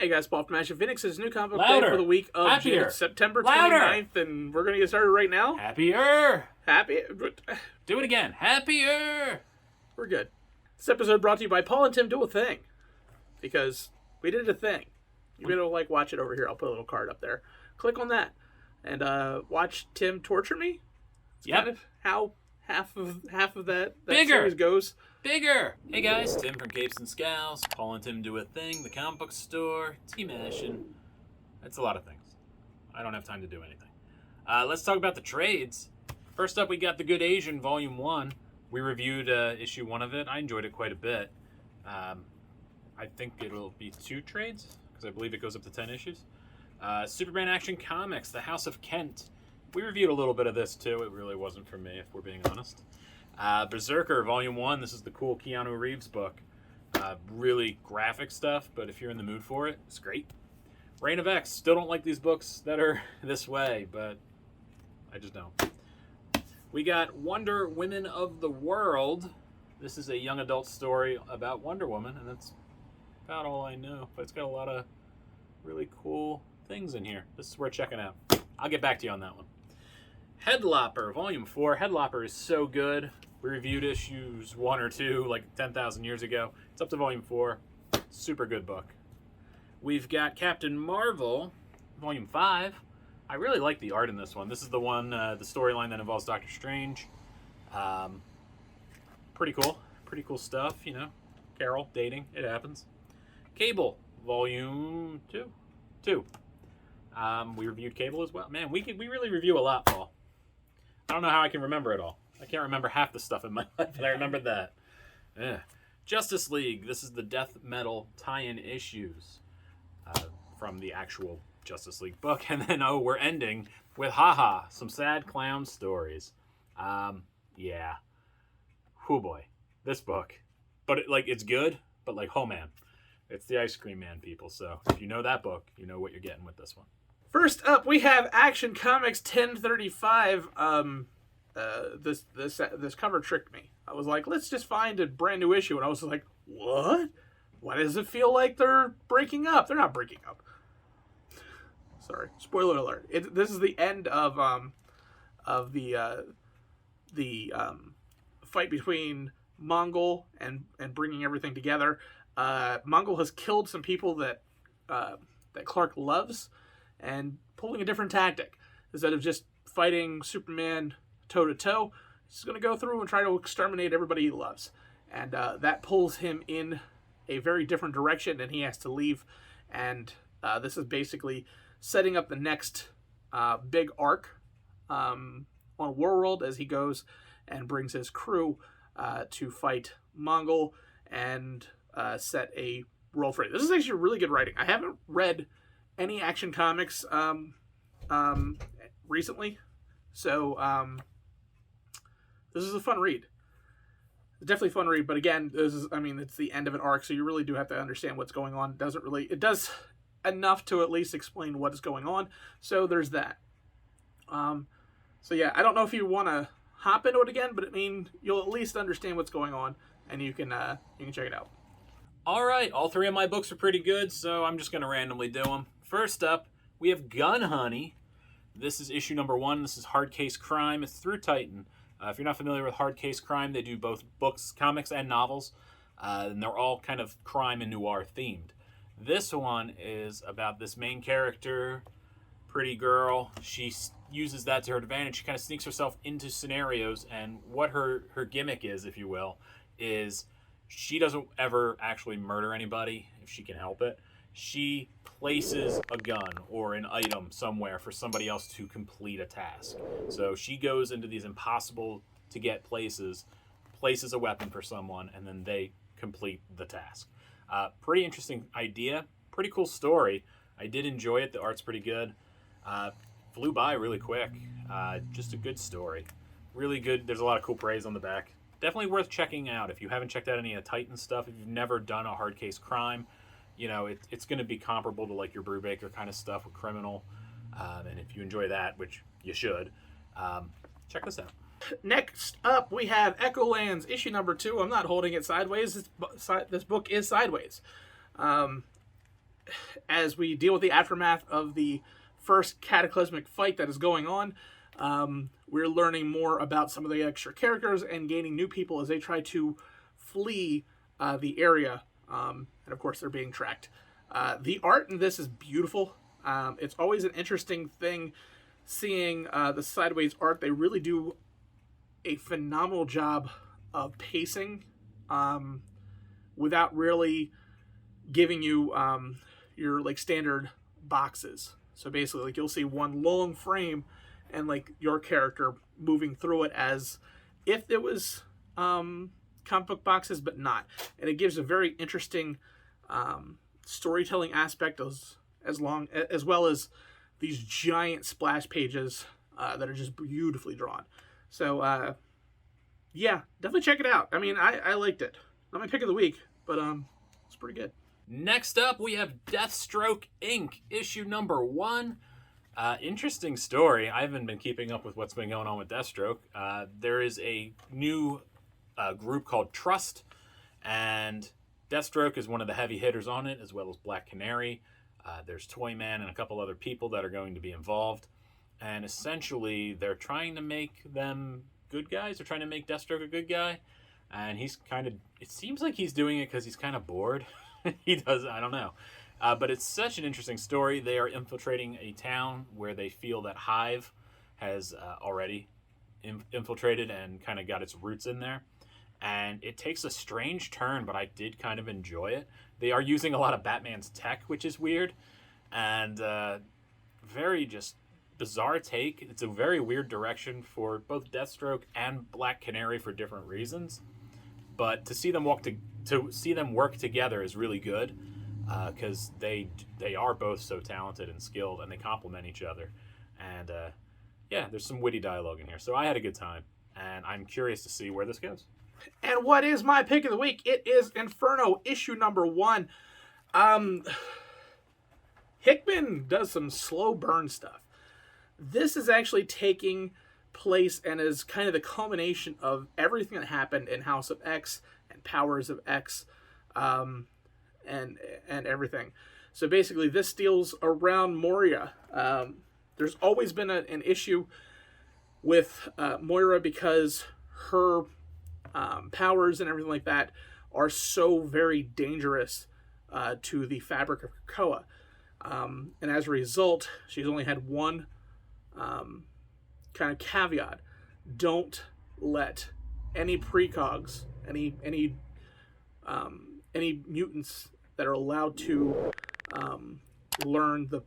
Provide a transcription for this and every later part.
Hey guys, Paul from Ashen. Phoenix's new comic book Louder. day for the week of Happier. September Louder. 29th, and we're going to get started right now. Happier. Happy? Do it again. Happier. We're good. This episode brought to you by Paul and Tim Do a Thing, because we did a thing. You're going to watch it over here. I'll put a little card up there. Click on that, and watch Tim torture me. It's Yep. kind of how half of that Bigger. series goes. Bigger. Hey guys, Tim from Capes and Scowls. Paul and Tim Do a Thing. The comic book store. Team Ashen. That's a lot of things. I don't have time to do anything. Let's talk about the trades. First up, we got The Good Asian Volume 1. We reviewed issue 1 of it. I enjoyed it quite a bit. I think it'll be 2 trades, because I believe it goes up to 10 issues. Superman Action Comics, The House of Kent. We reviewed a little bit of this, too. It really wasn't for me, if we're being honest. Berserker Volume 1. This is the cool Keanu Reeves book. Really graphic stuff, but if you're in the mood for it, it's great. Reign of X. Still don't like these books that are this way, but I just don't. We got Wonder Women of the World. This is a young adult story about Wonder Woman, and that's about all I know. But it's got a lot of really cool things in here. This is worth checking out. I'll get back to you on that one. Headlopper, Volume 4. Headlopper is so good. We reviewed issues 1 or 2 like 10,000 years ago. It's up to Volume 4. Super good book. We've got Captain Marvel, Volume 5. I really like the art in this one. This is the one, the storyline that involves Doctor Strange. Pretty cool. Pretty cool stuff, you know. Carol, dating, it happens. Cable, Volume 2. We reviewed Cable as well. Man, we really review a lot, Paul. I don't know how I can remember it all. I can't remember half the stuff in my life, but I remembered that. Yeah. Justice League. This is the death metal tie-in issues from the actual Justice League book. And then, we're ending with Haha, some sad clown stories. Yeah. Whew, boy. This book. But, it's good, but, oh, man. It's the Ice Cream Man, people. So, if you know that book, you know what you're getting with this one. First up, we have Action Comics 1035. This cover tricked me. I was like, let's just find a brand new issue, and I was like, what? Why does it feel like they're breaking up? They're not breaking up. Sorry, spoiler alert. This is the end of the fight between Mongol and bringing everything together. Mongol has killed some people that Clark loves, and pulling a different tactic. Instead of just fighting Superman toe-to-toe, he's going to go through and try to exterminate everybody he loves. And that pulls him in a very different direction, and he has to leave. And this is basically setting up the next big arc on Warworld as he goes and brings his crew to fight Mongol and set a world free. This is actually really good writing. I haven't read any Action Comics recently, so this is a fun read. Definitely fun read, but again, it's the end of an arc, so you really do have to understand what's going on. It does enough to at least explain what is going on, so there's that. So yeah, I don't know if you want to hop into it again, but you'll at least understand what's going on, and you can check it out. All right, all 3 of my books are pretty good, so I'm just going to randomly do them. First up, we have Gun Honey. This is issue number 1. This is Hard Case Crime. It's through Titan. If you're not familiar with Hard Case Crime, they do both books, comics, and novels, and they're all kind of crime and noir themed. This one is about this main character, pretty girl. She uses that to her advantage. She kind of sneaks herself into scenarios, and what her gimmick is, if you will, is she doesn't ever actually murder anybody if she can help it. She places a gun or an item somewhere for somebody else to complete a task. So she goes into these impossible to get places, places a weapon for someone, and then they complete the task. Pretty interesting idea. Pretty cool story. I did enjoy it. The art's pretty good. Flew by really quick. Just a good story. Really good. There's a lot of cool praise on the back. Definitely worth checking out. If you haven't checked out any of the Titan stuff, if you've never done a Hard Case Crime, it's going to be comparable to your Brubaker kind of stuff with Criminal. And if you enjoy that, which you should, check this out. Next up, we have Echolands, issue number 2. I'm not holding it sideways. This book is sideways. as we deal with the aftermath of the first cataclysmic fight that is going on, we're learning more about some of the extra characters and gaining new people as they try to flee the area. And of course, they're being tracked. The art in this is beautiful. It's always an interesting thing seeing the sideways art. They really do a phenomenal job of pacing without really giving you your like standard boxes. So basically, like, you'll see one long frame and like your character moving through it as if it was comic book boxes, but not. And it gives a very interesting storytelling aspect as well as these giant splash pages that are just beautifully drawn. So yeah, definitely check it out. I mean, I liked it. Not my pick of the week, but it's pretty good. Next up, we have Deathstroke Inc. issue number 1. Interesting story. I haven't been keeping up with what's been going on with Deathstroke. There is a new group called Trust, and Deathstroke is one of the heavy hitters on it, as well as Black Canary. There's Toyman and a couple other people that are going to be involved. And essentially, they're trying to make them good guys. They're trying to make Deathstroke a good guy. And he's kind of... It seems like he's doing it because he's kind of bored. He does... I don't know. But it's such an interesting story. They are infiltrating a town where they feel that Hive has already infiltrated and kind of got its roots in there. And it takes a strange turn, but I did kind of enjoy it. They are using a lot of Batman's tech, which is weird. And very just bizarre take. It's a very weird direction for both Deathstroke and Black Canary for different reasons. But to see them work together is really good. Because they are both so talented and skilled, and they complement each other. And yeah, there's some witty dialogue in here. So I had a good time, and I'm curious to see where this goes. And what is my pick of the week? It is Inferno, issue number 1. Hickman does some slow burn stuff. This is actually taking place and is kind of the culmination of everything that happened in House of X and Powers of X, and everything. So basically, this deals around Moira. There's always been an issue with Moira because her powers and everything like that are so very dangerous to the fabric of Krakoa. And as a result, she's only had one kind of caveat. Don't let any precogs, any mutants that are allowed to learn the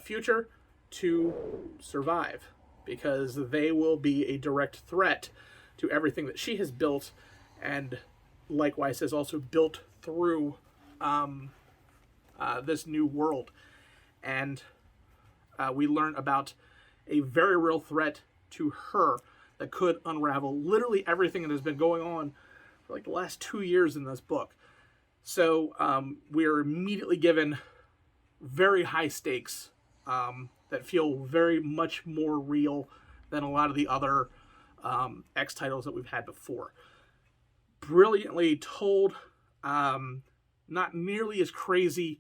future to survive, because they will be a direct threat to everything that she has built, and likewise has also built through this new world. And we learn about a very real threat to her that could unravel literally everything that has been going on for like the last 2 years in this book. So we are immediately given very high stakes that feel very much more real than a lot of the other X titles that we've had before. Brilliantly told, not nearly as crazy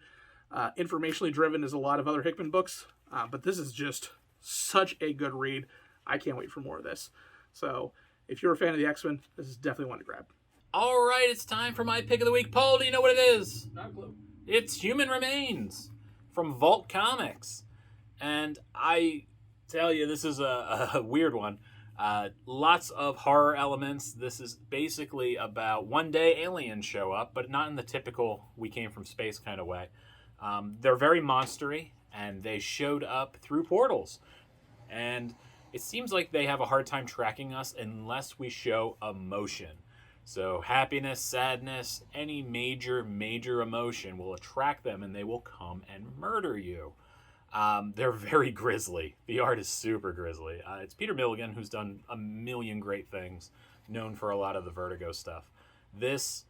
informationally driven as a lot of other Hickman books, but this is just such a good read. I can't wait for more of this. So if you're a fan of the X-Men, this is definitely one to grab. All right, it's time for my pick of the week. Paul, do you know what it is? Not a clue. It's Human Remains from Vault Comics. And I tell you, this is a weird one. Lots of horror elements. This is basically about one day aliens show up, but not in the typical we came from space kind of way. They're very monstery, and they showed up through portals. And it seems like they have a hard time tracking us unless we show emotion. So happiness, sadness, any major emotion will attract them, and they will come and murder you. They're very grisly. The art is super grisly. It's Peter Milligan, who's done a million great things, known for a lot of the Vertigo stuff. This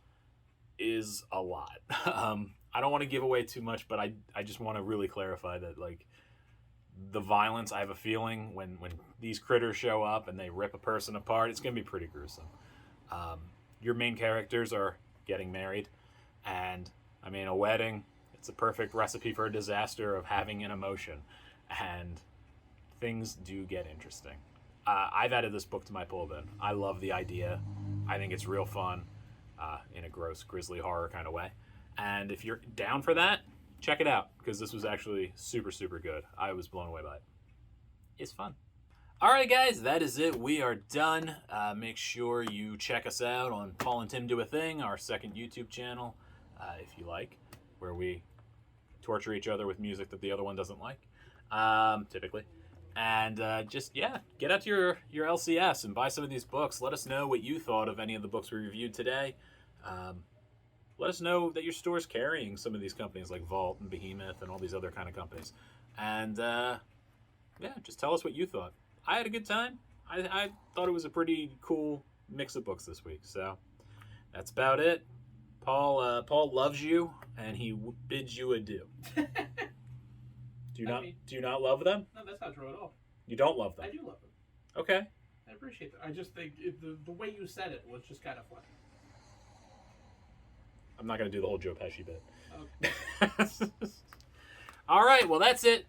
is a lot. I don't want to give away too much, but I just want to really clarify that, like, the violence, I have a feeling when these critters show up and they rip a person apart, it's going to be pretty gruesome. Your main characters are getting married, and, I mean, a wedding, It's a perfect recipe for a disaster of having an emotion, and things do get interesting. I've added this book to my pull bin. I love the idea. I think it's real fun, in a gross, grisly horror kind of way. And if you're down for that, check it out, because this was actually super, super good. I was blown away by it. It's fun. All right, guys, that is it. We are done. Make sure you check us out on Paul and Tim Do a Thing, our second YouTube channel, if you like, where we torture each other with music that the other one doesn't like, typically. And just, yeah, get out to your LCS and buy some of these books. Let us know what you thought of any of the books we reviewed today. Let us know that your store's carrying some of these companies like Vault and Behemoth and all these other kind of companies. And, yeah, just tell us what you thought. I had a good time. I thought it was a pretty cool mix of books this week. So that's about it. Paul loves you, and he bids you adieu. Do you not love them? No, that's not true at all. You don't love them? I do love them. Okay. I appreciate that. I just think the way you said it was just kind of funny. I'm not going to do the whole Joe Pesci bit. Okay. All right, well, that's it